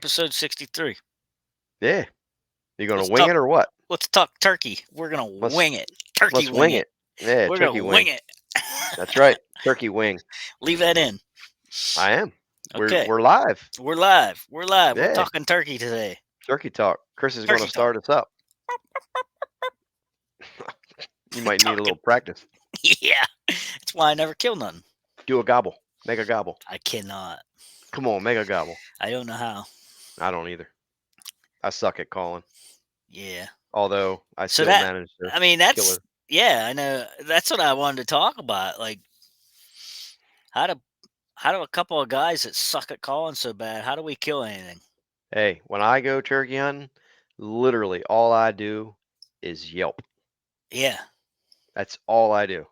Episode 63. Yeah. You gonna Let's wing talk it or what? let's talk turkey. We're gonna Let's wing it. Turkey let's wing wing it. it. Yeah, We're turkey gonna wing. wing it. That's right. Turkey wing. Leave that in. I am. We're Okay. we're live. We're live. We're live. We're Yeah. talking turkey today. Turkey talk. Chris is gonna Turkey talk. start us up. You We're might need a talking. little practice. Yeah. That's why I never kill none. Do a gobble. Make a gobble. I cannot. Come on, make a gobble. I don't know how. I don't either. I suck at calling. Yeah. Although I So still that manage to I mean kill that's her. yeah, I know. That's what I wanted to talk about. Like how do how do a couple of guys that suck at calling so bad, how do we kill anything? Hey, when I go turkey hunting, literally all I do is yelp. Yeah. That's all I do.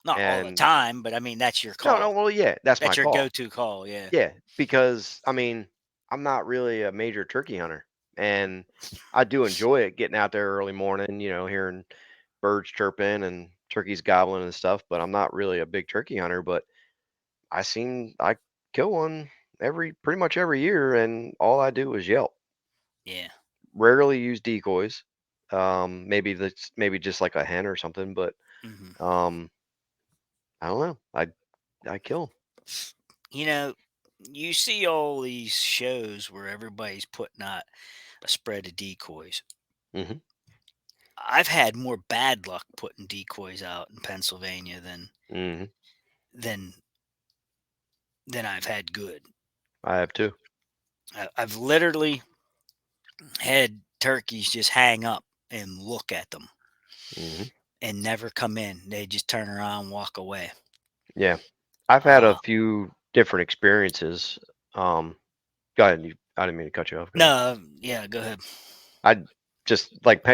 Not all the And time, but I mean that's your no, call. well, yeah, that's my That's your call. go-to call, yeah. Yeah, because I mean, I'm not really a major turkey hunter, and I do enjoy it getting out there early morning, hearing birds chirping and turkeys gobbling and stuff. But I'm not really a big turkey hunter. But I kill one pretty much every year, and all I do is yelp. Yeah. Rarely use decoys. Maybe just like a hen or something, but Mhm. um, I don't know. I kill You know, you see all these shows where everybody's putting out a spread of decoys. them. I've had more bad luck putting decoys out in Pennsylvania Hmm. than than I've had good. I have too. I've literally had turkeys just hang up and look at them Hmm. and never come in. They just turn around and walk away. Yeah. I've had a Uh, few different experiences. Um, Go ahead. I didn't mean to cut you off. Go ahead. no, yeah, go ahead. I just like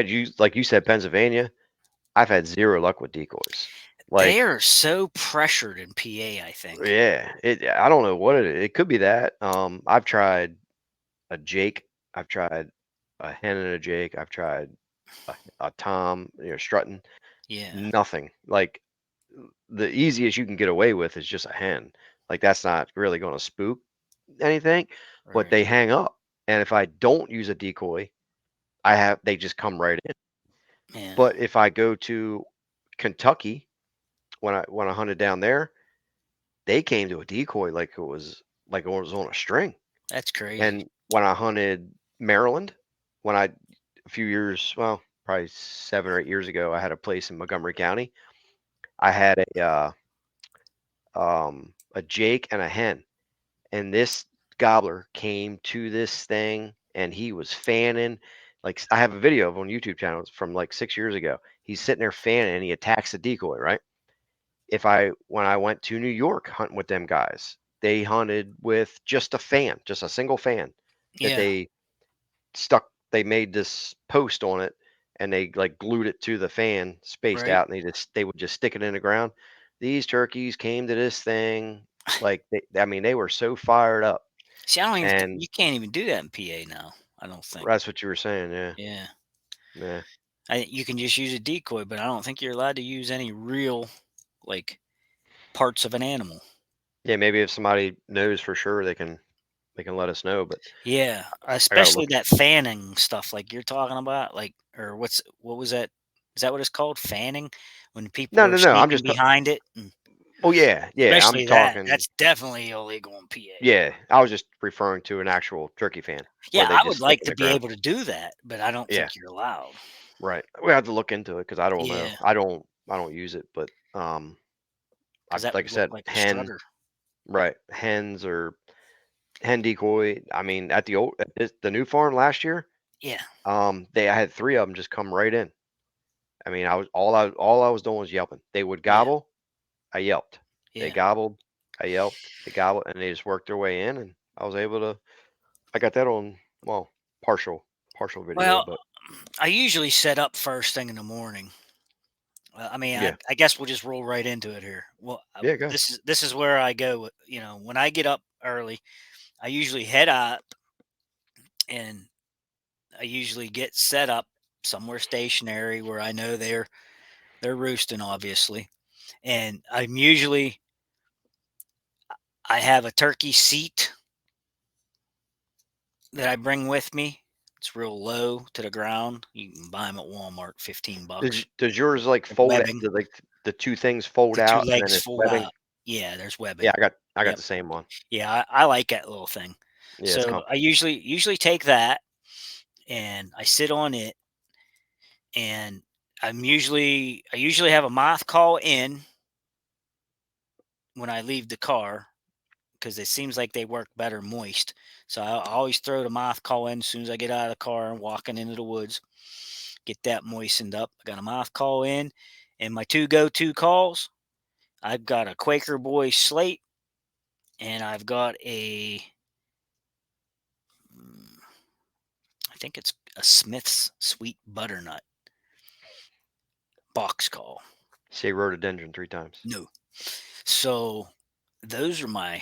you said, Pennsylvania. I've had zero luck with decoys. They Like, are so pressured in PA, I think. yeah, I don't know what it is. It could be that. I've tried a Jake. I've tried a hen and a Jake. I've tried a Tom, strutting. Yeah, Nothing. Like the easiest you can get away with is just a hen. Like that's not really going to spook anything, but right. they hang up. And if I don't use a decoy, they just come right in. Yeah, But if I go to Kentucky when I hunted down there, they came to a decoy like it was on a string. that's crazy. And when I hunted Maryland, when I a few years, well, probably 7 or 8 years ago, I had a place in Montgomery County. I had a Jake and a hen, and this gobbler came to this thing and he was fanning. Like I have a video of on YouTube channels from like 6 years ago. He's sitting there fanning and he attacks the decoy, right? When I went to New York hunting with them guys, they hunted with just a fan, just a single fan that Yeah, they made this post on it and they like glued it to the fan spaced right. out and they would just stick it in the ground. These turkeys came to this thing like I mean they were so fired up. See, I don't even And you can't even do that in PA now, I don't think. that's what you were saying, yeah. Yeah. Yeah. You can just use a decoy, but I don't think you're allowed to use any real, like, parts of an animal. Yeah, maybe if somebody knows for sure they can let us know, but Yeah, I gotta especially look. that fanning stuff like you're talking about, like or what was that? Is that what it's called? Fanning? When people No, are no, no. I'm sneaking just behind it? oh yeah, yeah. I'm Especially that. talking That's definitely illegal in PA. yeah. I was just referring to an actual turkey fan where Yeah, they I just would stick like in to the be ground. able to do that, but I don't Yeah, think you're allowed. right. We have to look into it because I don't know. Yeah, I don't use it, but I because that like I would look said, like a strutter. right, hens or hen decoy. I mean, at the new farm last year, Yeah, I had three of them just come right in. I mean, all I was doing was yelping. They would yeah, gobble, I yelped. They yeah. gobbled, I yelped. They gobbled, and they just worked their way in, and I was able to. I got that on well, partial video, Well, but I usually set up first thing in the morning. I mean, yeah, I guess we'll just roll right into it here. Well, yeah, go ahead. this is where I go. When I get up early, I usually head up and I usually get set up somewhere stationary where I know they're roosting, obviously. And I have a turkey seat that I bring with me. It's real low to the ground. You can buy them at Walmart, $15. Does yours like With fold webbing. like the two things fold The 2 out and then legs it's fold webbing? out. Yeah, there's Yeah, webbing. I got Yep. the same one. Yeah, I like that little thing. Yeah, it's So I comfortable. usually take that and I sit on it, and I usually have a moth call in when I leave the car because it seems like they work better moist. So I always throw the moth call in as soon as I get out of the car and walking into the woods. Get that moistened up. I got a moth call in, and my two go-to calls. I've got a Quaker Boy slate, and I've got mm, I think it's a Smith's sweet butternut box call. Say rhododendron 3 times. No, so those are my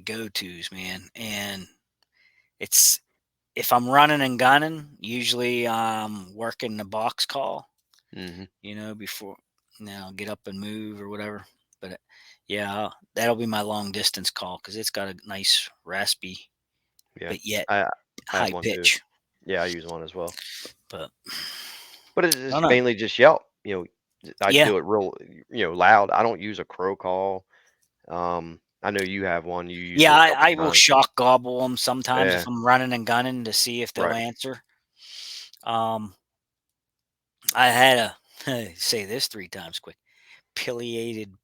go-tos, man. And it's if I'm running and gunning, usually I'm working the box call, Mhm. before get up and move or whatever. But yeah, that'll be my long distance call because it's got a nice raspy Yeah. but yet I I have high one too. pitch. Yeah, I use one as well. But But it's I don't just know. mainly just Yelp. I Yeah, do it real, loud. I don't use a crow call. I know you have one. You used yeah, it a couple I will times. shock gobble them sometimes if Yeah, I'm running and gunning to see if they'll right. answer. Um, I had say this 3 times quick. Pileated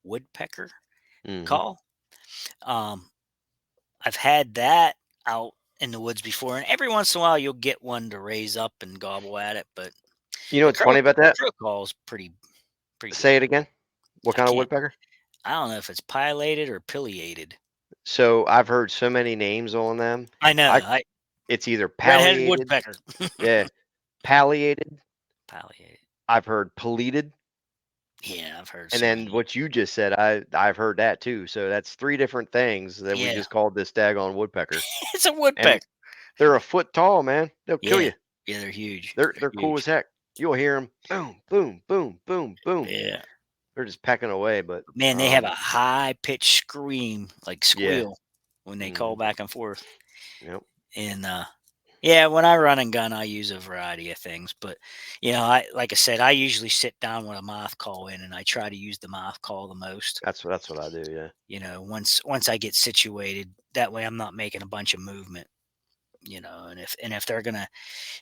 woodpecker Mhm. call. Um, I've had that out in the woods before, and every once in a while you'll get one to raise up and gobble at it. But You know what's funny about the that? crow call is pretty good. Say it again. What I kind of can't. woodpecker? I don't know if it's pilated or pileated. So I've heard so many names on them. I know. I I It's either Red-headed palliated, woodpecker. yeah, palliated. Pileated. I've heard paleated, Yeah, I've heard and so then many. what you just said, I've heard that too. So that's 3 different things that we Yeah, just called this daggone woodpecker, it's a and woodpecker. they're a foot tall, man. They'll kill Yeah, you. yeah, they're huge. They're They're cool as huge. heck. You'll hear them, boom, boom, boom, boom, boom. Yeah, They're just pecking away, but, man, they have a high pitched scream, like yeah. squeal, when they call Mhm. back and forth. Yep. And yeah, when I run and gun, I use a variety of things. But I like I said, I usually sit down with a moth call in, and I try to use the moth call the most. That's what I do, yeah. Once I get situated, that way I'm not making a bunch of movement. And if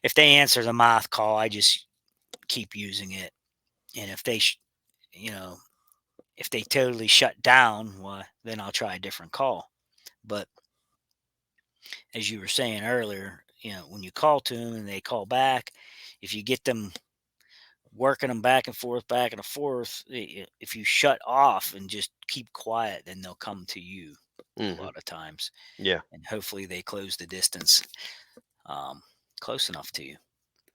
if they answer the moth call, I just keep using it. And you know, if they totally shut down, well, then I'll try a different call. But as you were saying earlier, when you call to them and they call back, if you get them working them back and forth, if you shut off and just keep quiet, then they'll come to you a Mhm. lot of times, Yeah. and hopefully they close the distance um, close enough to you.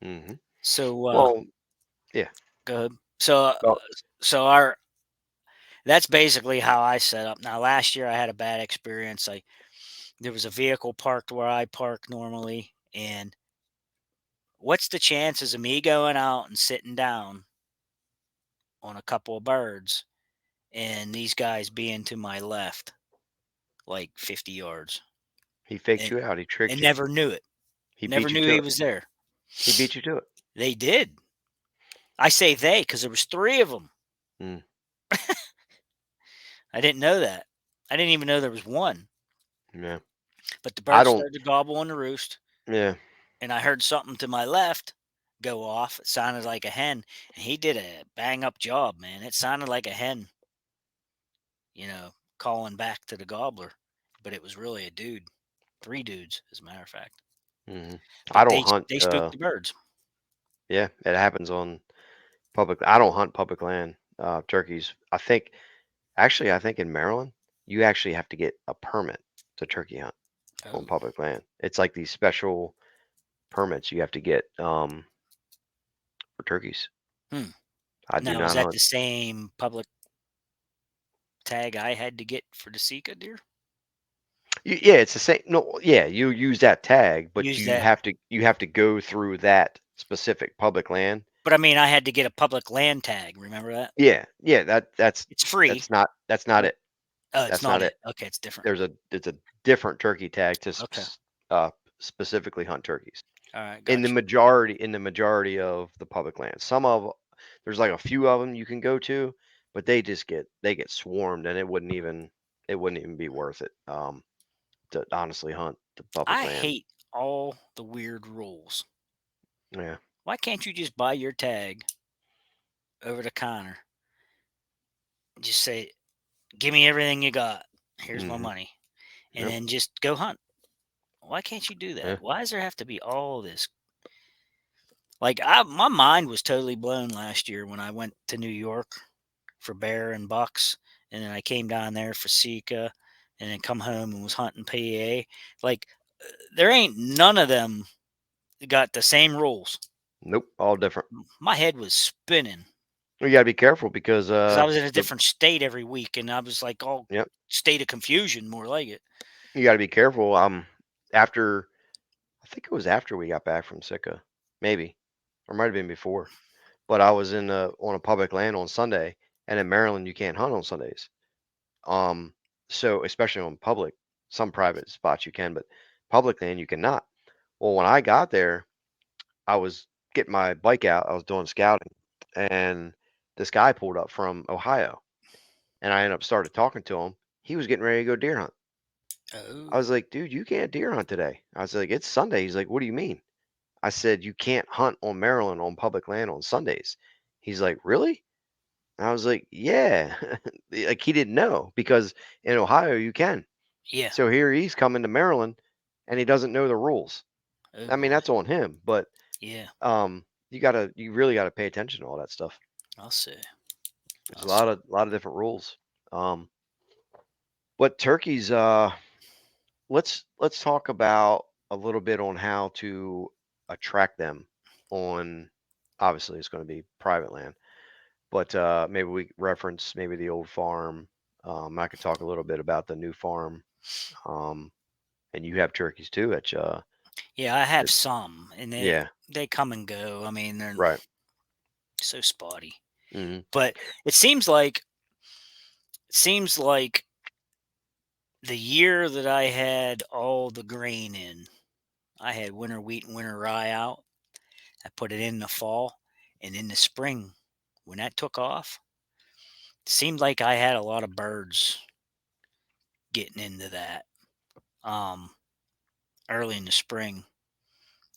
Mhm. So Well, yeah. go ahead. So our that's basically how I set up. Now, last year I had a bad experience. There was a vehicle parked where I park normally, and what's the chances of me going out and sitting down on a couple of birds and these guys being to my left, like 50 yards, He faked and, you out. He tricked and you. never knew it? He Never beat you knew to he it. was there. He beat you to it. They did. I say they because there was three of them. Mm. I didn't know that. I didn't even know there was one. Yeah. But the I birds don't started to gobble on the roost, yeah. and I heard something to my left go off. It sounded like a hen, and he did a bang up job, man. It sounded like a hen, calling back to the gobbler, but it was really a dude, three dudes, as a matter of fact. Mhm. I But don't hunt, they spooked the birds. yeah, it happens on I don't hunt public land, turkeys. I think in Maryland, you actually have to get a permit to turkey hunt on Oh, public land. It's like these special permits you have to get, for turkeys. hmm. I do Now is not that hunt. the same public tag I had to get for the Sika deer? Yeah, it's the same. No, yeah, you use that tag, but Use that, you have to go through that specific public land. but I mean, I had to get a public land tag. Remember that? Yeah, yeah, It's free, that's not but it. oh, it's That's not not it. it. Okay, it's different. There's a different turkey tag to Okay. specifically hunt turkeys All right. in the Gotcha. majority of the public lands. There's like a few of them you can go to, but they get swarmed, and it wouldn't even be worth it to honestly hunt the public I land. hate all the weird rules. Yeah. Why can't you just buy your tag over the counter? Just say, "Give me everything you got. Here's my Hmm. money," and Yep. then just go hunt. Why can't you do Yeah. that? Why does there have to be all this? Like, my mind was totally blown last year when I went to New York for bear and bucks, and then I came down there for Sika, and then come home and was hunting PA. Like, there ain't none of them got the same rules. Nope. All different. My head was spinning You got to be careful because because I was in a the different state every week, and I was like all yep. state of confusion, more like it. You got to be careful. After I think it was after we got back from Sitka, maybe, or might have been before. But I was on a public land on Sunday, and in Maryland you can't hunt on Sundays. Um, so especially on some private spots you can, but public land you cannot. Well, when I got there, I was getting my bike out. I was doing scouting, and this guy pulled up from Ohio, and I ended up started talking to him. He was getting ready to go deer hunt. I was Oh, like, dude, you can't deer hunt today. I was like, it's Sunday. He's like, what do you mean? I said, you can't hunt on Maryland on public land on Sundays. He's like, really? And I was like, yeah. Like he didn't know because in Ohio you can. yeah. So here he's coming to Maryland and he doesn't know the rules. Oh I mean, boy. that's on him, but Yeah. you really gotta pay attention to all that stuff. I'll see. There's I'll see. a lot of different rules. Um, but turkeys, let's talk about a little bit on how to attract them on obviously it's going to be private land, but maybe we reference maybe the old farm. I could talk a little bit about the new farm. Um, and you have turkeys too at Yeah, I have at- some, and yeah, they come and go. I mean, they're right. so spotty. Hmm. But it seems like the year that I had all the grain in, I had winter wheat and winter rye out. I put it in the fall, and in the spring, when that took off, it seemed like I had a lot of birds getting into that um, early in the spring,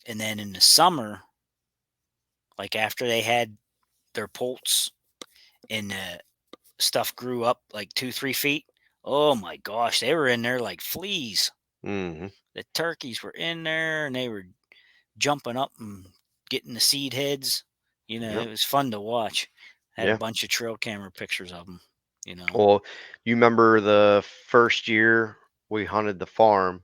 and then in the summer, like after they had their poults and the stuff grew up like 2-3 feet. Oh my gosh, they were in there like fleas. Hmm. The turkeys were in there and they were jumping up and getting the seed heads. Yep. It was fun to watch. Had a Yeah. bunch of trail camera pictures of them. You know, Well, you remember the first year we hunted the farm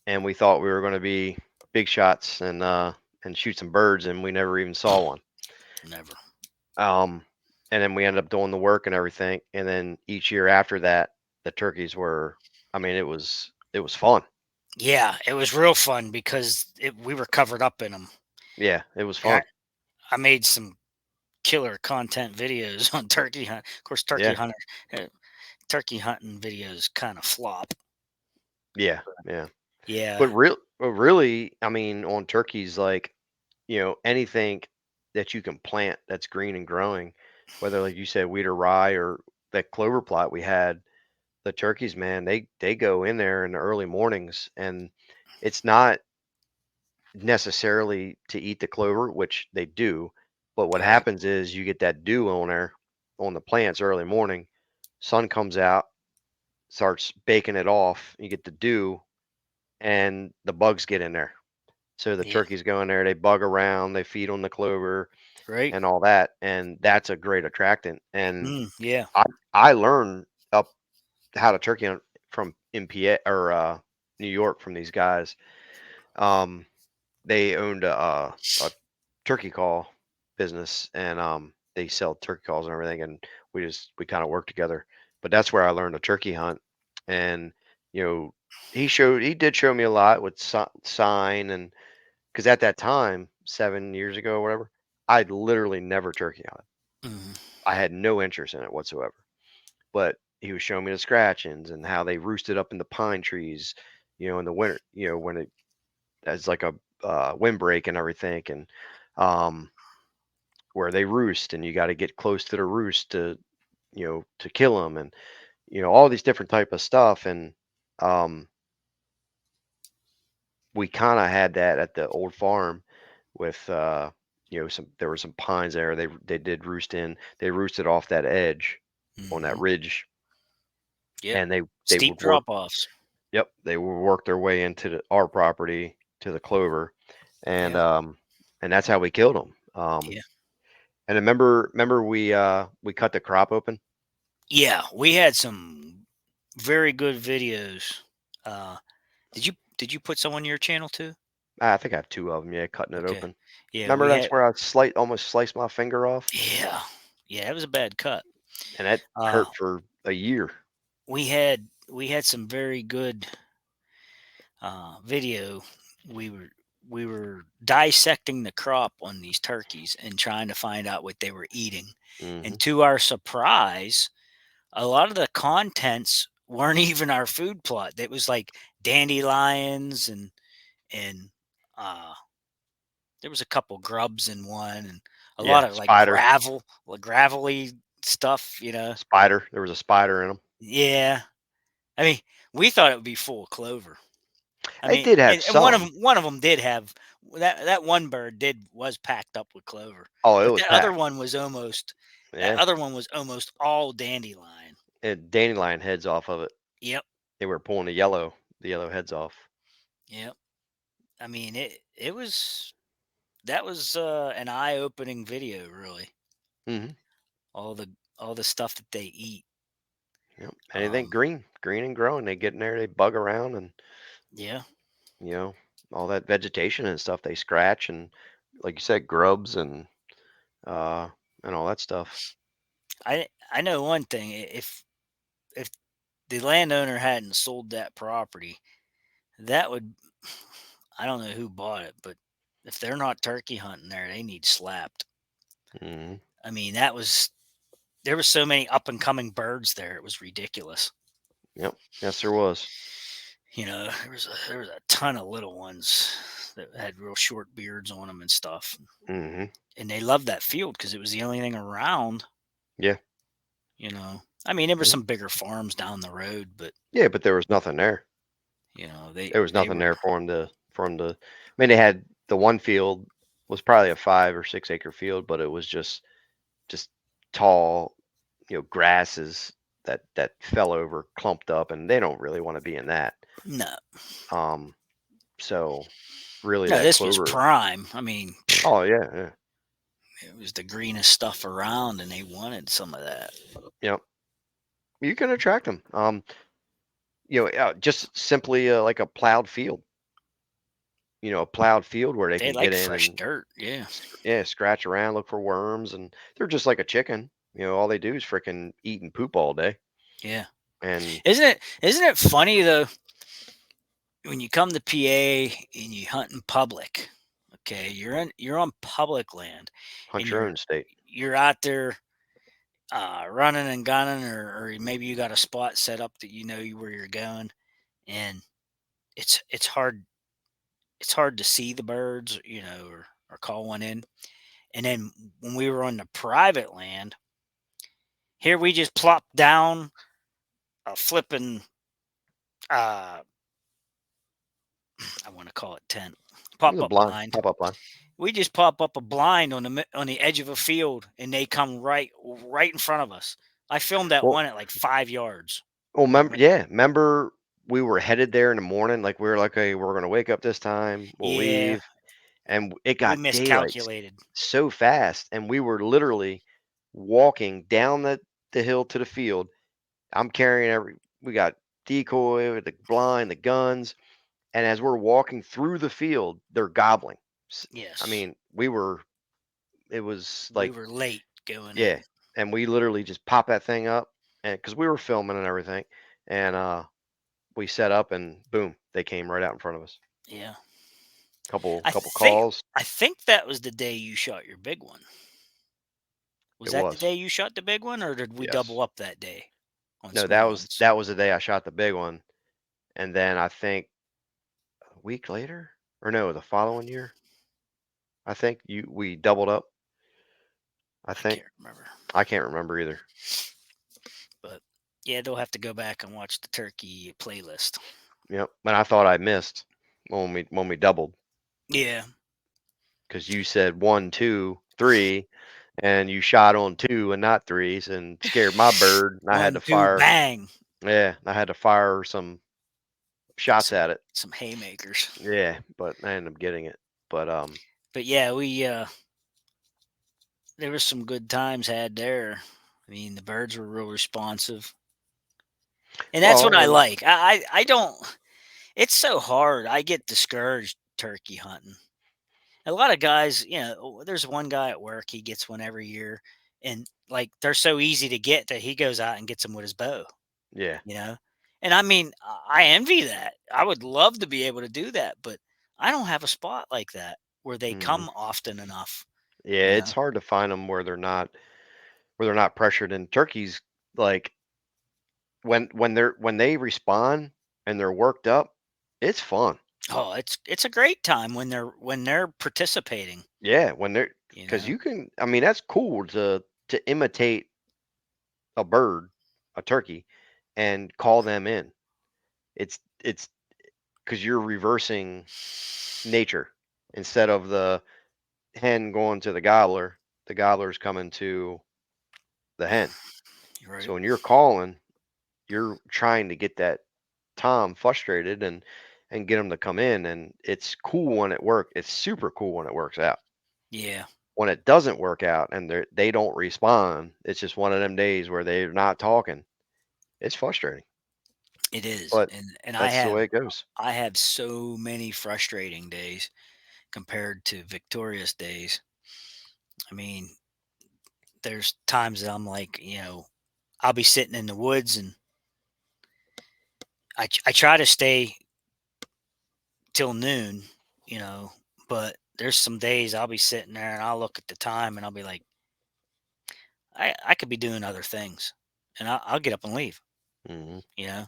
and we thought we were going to be big shots and shoot some birds and we never even saw one. never. Um, and then we ended up doing the work and everything. And then each year after that, the turkeys were, I mean, it was fun. Yeah, it was real fun because we were covered up in them. Yeah, it was I, fun. I made some killer content videos on turkey hunt. Of course, Yeah, uh, turkey hunting videos kind of flop. yeah, yeah. Yeah, But really, I mean, on turkeys, like anything that you can plant that's green and growing, whether like you said, wheat or rye or that clover plot we had, the turkeys, man, they go in there in the early mornings, and it's not necessarily to eat the clover, which they do. But what right. happens is you get that dew on there on the plants early morning. Sun comes out, starts baking it off. You get the dew, and the bugs get in there. So the Yeah, turkeys go in there, they bug around, they feed on the clover right. and all that, and that's a great attractant. And Yeah. I I learned up how to turkey hunt from MPA or New York from these guys. Um, they owned a turkey call business, and they sell turkey calls and everything, and we kind of work together. But that's where I learned to turkey hunt, and you know he did show me a lot with sign, and because at that time 7 years ago or whatever, I'd literally never turkey hunted. Mhm. I had no interest in it whatsoever. But he was showing me the scratchings and how they roosted up in the pine trees, in the winter, when it as like a windbreak and everything, and um, where they roost, and you got to get close to the roost to kill them, and all these different type of stuff, and um, we kind of had that at the old farm with some there were some pines there they did roost in, they roosted off that edge on that Hmm. ridge, Yep. and they Steep would work. drop offs. Yep, they would work their way into our property to the clover, and Yeah. um and that's how we killed them. Yeah. And remember we cut the crop open. Yeah. We had some very good videos. Uh, did you put some on your channel too? I think I have two of them. Yeah, cutting it Okay. open. Yeah, Remember we that's had. where I almost sliced my finger off, Yeah. Yeah, it was a bad cut. and that Uh, hurt for a year. we had some very good video. We were we were dissecting the crop on these turkeys and trying to find out what they were eating. And Hmm. to our surprise, a lot of the contents weren't even our food plot. It was like dandelions and uh, there was a couple grubs in one and a lot Yeah, of like spider, gravelly stuff. spider. There was a spider in them. Yeah, I mean, we thought it would be full of clover. I It mean, did have and one of some. them, one of them did have that one bird was packed up with clover, Oh, it but was that other packed. one was almost that Yeah, other one was almost all dandelion. and dandelion heads off of it. Yep, They were pulling the yellow heads off. yep. I mean, it was that was an eye opening video, really. Hmm. All the all the stuff that they eat. Yep. Anything Um, green and growing, they get in there, they bug around, and yeah, you know all that vegetation and stuff. They scratch and, like you said, grubs uh and all that stuff. I know one thing. If the landowner hadn't sold that property, that would I don't know who bought it, but if they're not turkey hunting there, they need slapped. Hmm. I mean, there was so many up and coming birds there. It was ridiculous. Yep. Yes, there was. There was a ton of little ones that had real short beards on them and stuff, Hmm. and they loved that field because it was the only thing around. Yeah. I mean, there were Yeah. some bigger farms down the road, but Yeah, but there was nothing there. they There was they nothing were there for him to. I mean, they had the one field was probably a 5 or 6 acre field, but it was just tall, grasses that fell over, clumped up, and they don't really want to be in that. no, Um, so really no. that This was clover. prime. I mean, Oh yeah, yeah, it was the greenest stuff around, and they wanted some of that. yep. You can attract them. Just simply like a plowed field. A plowed field where they They can get like in fresh and dirt. Yeah, yeah, scratch around, look for worms, and they're just like a chicken. All they do is freaking eat and poop all day. yeah. And Isn't it funny though when you come to PA and you hunt in public? Okay, you're on public land, hunt and your you're own state. you're out there running and gunning, or maybe you got a spot set up that where you're going, and it's hard to see the birds, or call one in. And then when we were on the private land, here we just plopped down a flipping uh I want to call it tent, It was pop a up blind blind. pop up line. We just pop up a blind on the edge of a field, and they come right in front of us. I filmed that Well, one at like 5 yards. Right, remember, right. yeah, remember we were headed there in the morning. Like we were like, hey, we're gonna wake up this time. We'll Yeah, leave, and it we got daylight miscalculated. so fast, and we were literally walking down the hill to the field. I'm carrying we got decoy, with the blind, the guns, and as we're walking through the field, they're gobbling. I Yes, mean, it was we like, were late going yeah, in. and we literally just popped that thing up, and because we were filming and everything, and we set up, and boom, they came right out in front of us. Yeah, I Couple think calls. I think that was the day you shot your big one. Was It that the was. day you shot the big one, or did we Yes. double up that day? on No, small ones. that was the day I shot the big one, and then I think a week later, or no, the following year, I think we doubled up. I I think can't remember, I can't remember either. but yeah, they'll have to go back and watch the turkey playlist. Yep, but I thought I missed when we doubled Yeah, because you said 1, 2, 3, and you shot on 2 and not 3s and scared my bird. And I had to 1, 2, fire. bang, Yeah, I had to fire some shots some at it. some haymakers. Yeah, but I ended up getting it. But But yeah, we there was some good times had there. I mean, the birds were real responsive, and that's what well, I and like. I don't. It's so hard. I get discouraged turkey hunting. A lot of guys, there's one guy at work. He gets one every year, and like they're so easy to get that he goes out and gets them with his bow. yeah, You know, and I mean, I envy that. I would love to be able to do that, but I don't have a spot like that where they hmm come often enough. yeah, You it's know. hard to find them where they're not pressured. And turkeys, like when they respond and they're worked up, it's fun. Oh, it's a great time when they're participating, Yeah, when they're you because know? you can. I mean, that's cool to imitate a bird, a turkey, and call them in. It's because you're reversing nature instead of the hen going to the gobbler's coming to the hen. You're So right. when you're calling, you're trying to get that tom frustrated and get them to come in, and it's cool when it works. It's super cool when it works out. Yeah, When it doesn't work out and they don't respond, it's just one of them days where they're not talking. It's frustrating, it is. but And that's the way it goes. I have so many frustrating days compared to victorious days. I mean, there's times that I'm like, I'll be sitting in the woods and I try to stay till noon, you know, but there's some days I'll be sitting there and I'll look at the time and I'll be like, I could be doing other things, and I'll get up and leave. Hmm. You know,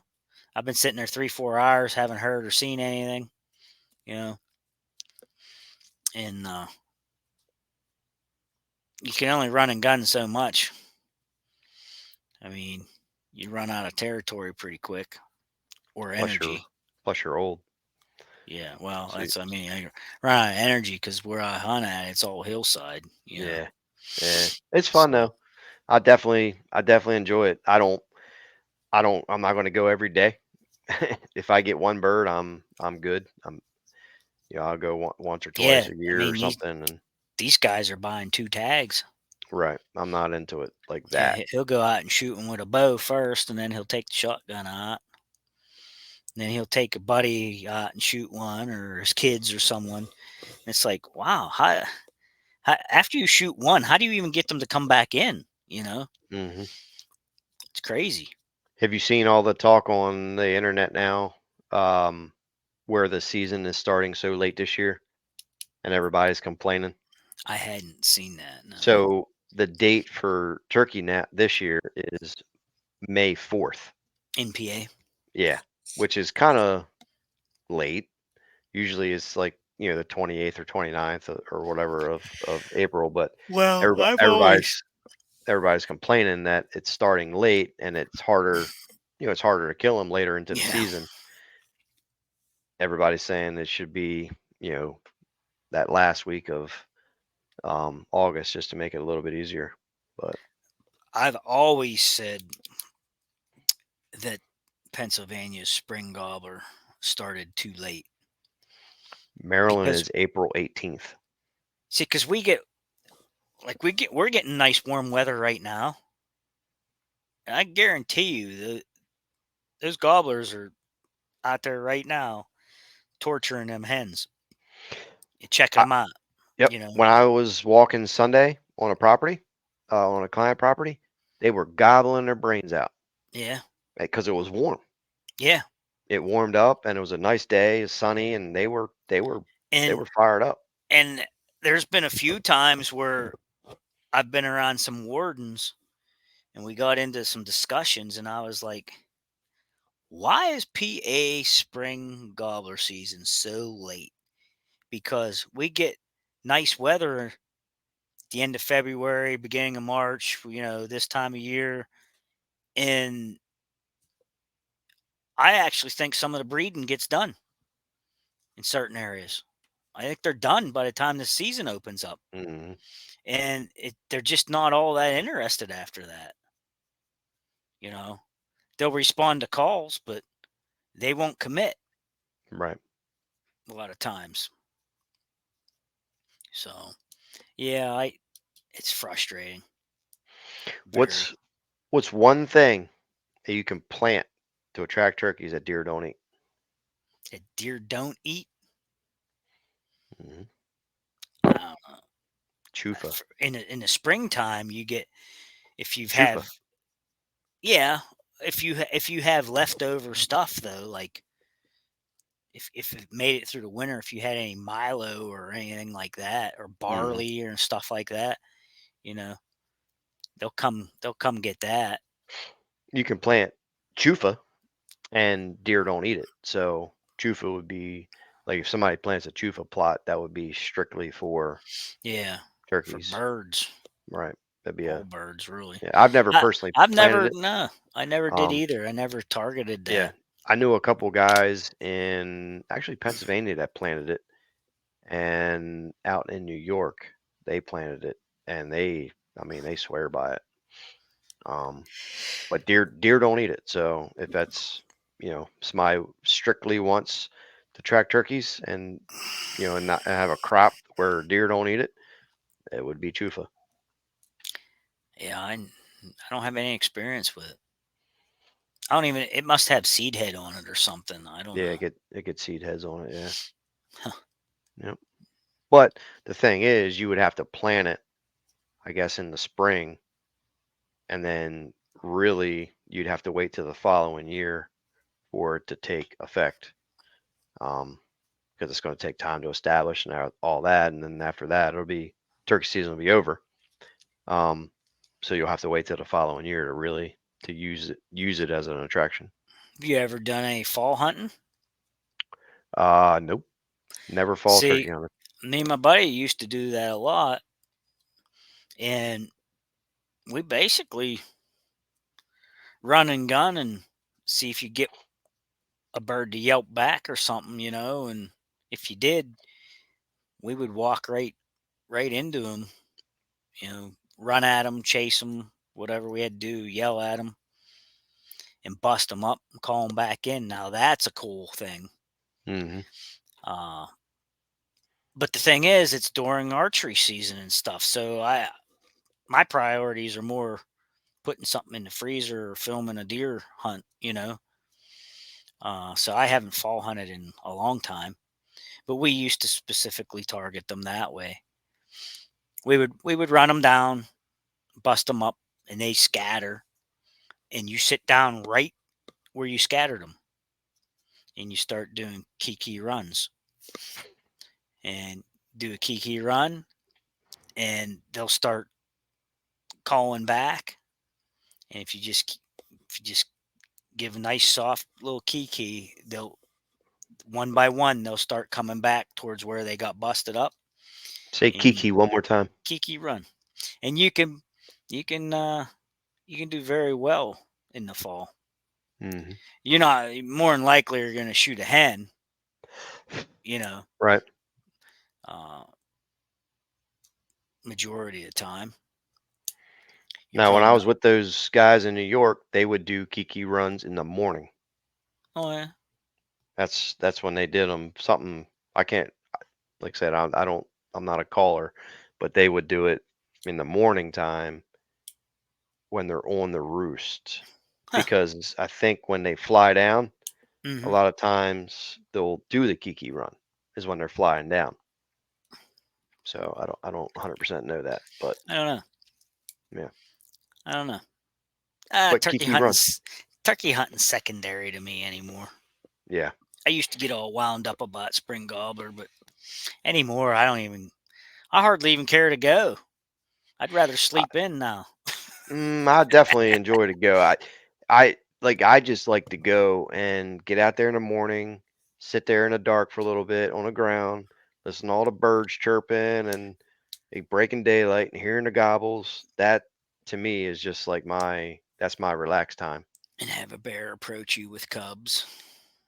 I've been sitting there 3, 4 hours, haven't heard or seen anything. You know, and you can only run and gun so much. I mean, you run out of territory pretty quick or Plus you're energy. plus you're old. Yeah, well, So that's I mean, I run out of energy because where I hunt at, it's all hillside. yeah, yeah, it's fun So though. I definitely enjoy it. I'm not going to go every day. If I get one bird, I'm good. I'll go once or yeah, twice a I year or mean something. And these guys are buying 2 tags. right, I'm not into it like Yeah, that. he'll go out and shoot 'em with a bow first, and then he'll take the shotgun out. And then he'll take a buddy out and shoot one, or his kids, or someone. And it's like, wow, how after you shoot one, how do you even get them to come back in? Hmm. It's crazy. Have you seen all the talk on the internet now, um, where the season is starting so late this year and everybody's complaining? I hadn't seen that. No. So the date for Turkey Nat this year is May 4th. NPA. Yeah, which is kind of late. Usually it's like, the 28th or 29th or whatever of April, but Well, I've always everybody's everybody's complaining that it's starting late and it's harder to kill them later into the yeah season. Everybody's saying it should be, that last week of August just to make it a little bit easier. But I've always said that Pennsylvania's spring gobbler started too late Maryland because is April 18th. see, because we're getting nice warm weather right now, and I guarantee you that those gobblers are out there right now torturing them hens, checking I, them out. yep. You know, When I was walking Sunday on a property, on a client property, they were gobbling their brains out yeah, because it was warm. yeah, It warmed up and it was a nice day, sunny, and they and were fired up. and there's been a few times where I've been around some wardens, and we got into some discussions, and I was like, why is PA spring gobbler season so late? Because we get nice weather at the end of February, beginning of March, this time of year. And I actually think some of the breeding gets done in certain areas. I think they're done by the time the season opens up. Mhm. And they're just not all that interested after that. They'll respond to calls, but they won't commit Right. a lot of times. So, yeah, it's frustrating. Very. What's one thing that you can plant to attract turkeys that deer don't eat? That deer don't eat. Mhm. Uh, Chufa. in the springtime, you get if you've Chufa. have yeah if you have leftover stuff though, like if it made it through the winter, if you had any Milo or anything like that, or Mhm. barley or stuff like that, you know, they'll come get that. You can plant chufa and deer don't eat it. So chufa would be like if somebody plants a chufa plot, that would be strictly for Yeah, for turkeys. birds, Right. That'd be all a birds, really. yeah. I've never I personally I've planted never it. no, I never did Um, either. I never targeted yeah. that. I knew a couple guys in actually Pennsylvania that planted it, and out in New York they planted it, and I mean, they swear by it. Um, but deer don't eat it. So if that's somebody strictly wants to track turkeys and and not have a crop where deer don't eat it, it would be chufa. Yeah, I don't have any experience with it. I don't even. It must have seed head on it or something. I don't Yeah, know. it get seed heads on it. Yeah, Huh. yep. But the thing is, you would have to plant it, I guess, in the spring, and then really you'd have to wait till the following year for it to take effect. Because it's going to take time to establish and all that, and then after that, it'll be turkey season will be over. Um, so you'll have to wait till the following year to really to use it as an attraction. Have you ever done any fall hunting? Nope, never fall turkey See, hunter. me and my buddy used to do that a lot, and we basically run and gun and see if you get a bird to yelp back or something, and if you did, we would walk right into them, run at them, chase them, whatever we had to do, yell at them, and bust them up and call them back in. Now that's a cool thing. Hmm. Uh, but the thing is, it's during archery season and stuff, so my priorities are more putting something in the freezer or filming a deer hunt. So I haven't fall hunted in a long time, but we used to specifically target them that way. We would run them down, bust them up, and they scatter, and you sit down right where you scattered them, and you start doing kiki runs, and do a kiki run, and they'll start calling back, and if you just give a nice soft little kiki, they'll one by one they'll start coming back towards where they got busted up, Say and Kiki one more time. kiki run, and you can do very well in the fall. Hmm. You're not more than likely you're going to shoot a hen, you know, Right. uh, majority of the time. You're Now, when probably I not. was with those guys in New York, they would do Kiki runs in the morning. Oh yeah, That's when they did them. Something I can't like I said. I don't. I'm not a caller, but they would do it in the morning time when they're on the roost, huh. because I think when they fly down, a Hmm. lot of times they'll do the Kiki run is when they're flying down. So I don't 100% know that, but I don't know. yeah. I don't know. But Turkey Kiki run, hunting's turkey hunting's secondary to me anymore. yeah. I used to get all wound up about spring gobbler, but anymore I don't even. I hardly even care to go. I'd rather I, sleep in now. I definitely enjoy to go. I just like to go and get out there in the morning, sit there in the dark for a little bit on the ground, listen to all the birds chirping and breaking daylight and hearing the gobbles. That to me is just like that's my relaxed time. And have a bear approach you with cubs.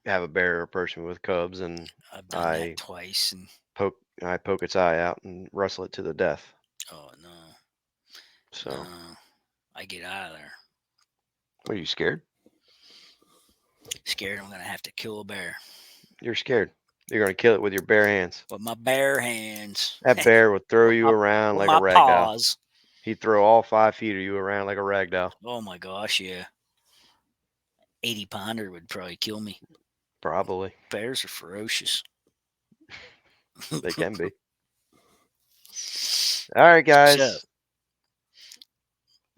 Have a bear approach me with cubs, and I've done that I twice, and poke its eye out and wrestle it to the death. oh no, no, So, I get out of there. are you scared? Scared I'm gonna have to kill a bear You're scared. You're gonna kill it with your bare hands. with my bare hands, That bear would throw you around with like a my rag doll. paws. He'd throw all 5 feet of you around like a rag doll. Oh my gosh, yeah. 80-pounder would probably kill me. Probably. Bears are ferocious. They can be. All right, guys. So,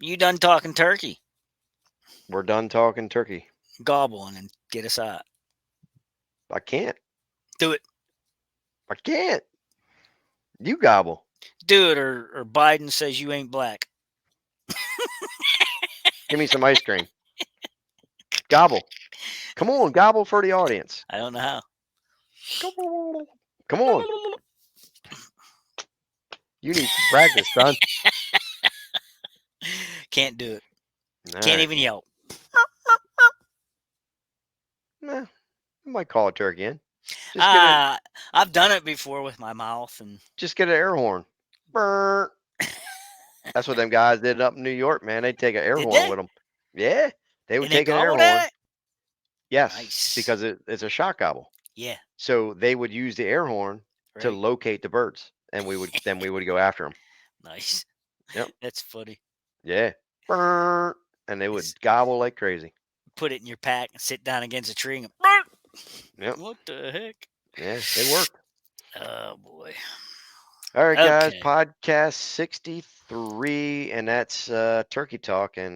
you done talking turkey? We're done talking turkey. Gobble and get us out. I can't. Do it. I can't. You gobble. Do it, or Biden says you ain't black. Give me some ice cream. Gobble. Come on, gobble for the audience. I don't know how. Come on. You need some practice, son. Can't do it. All Can't right. even yelp. Nah, I might call a turkey in. I've done it before with my mouth, and Just get an air horn. Brr. That's what them guys did up in New York, man. They'd take an air Did horn they? with them. Yeah, they would And they take an air gobbled horn. at it? Yes, Nice. because it's a shot gobble. Yeah. So they would use the air horn to Right. locate the birds, and we would go after them. Nice. Yep. That's funny. Yeah. Brr. And they would gobble like crazy. Put it in your pack and sit down against a tree and Yep. what the heck? Yeah, it worked. Oh boy. All right, guys. Okay. Podcast 63, and that's Turkey Talk. And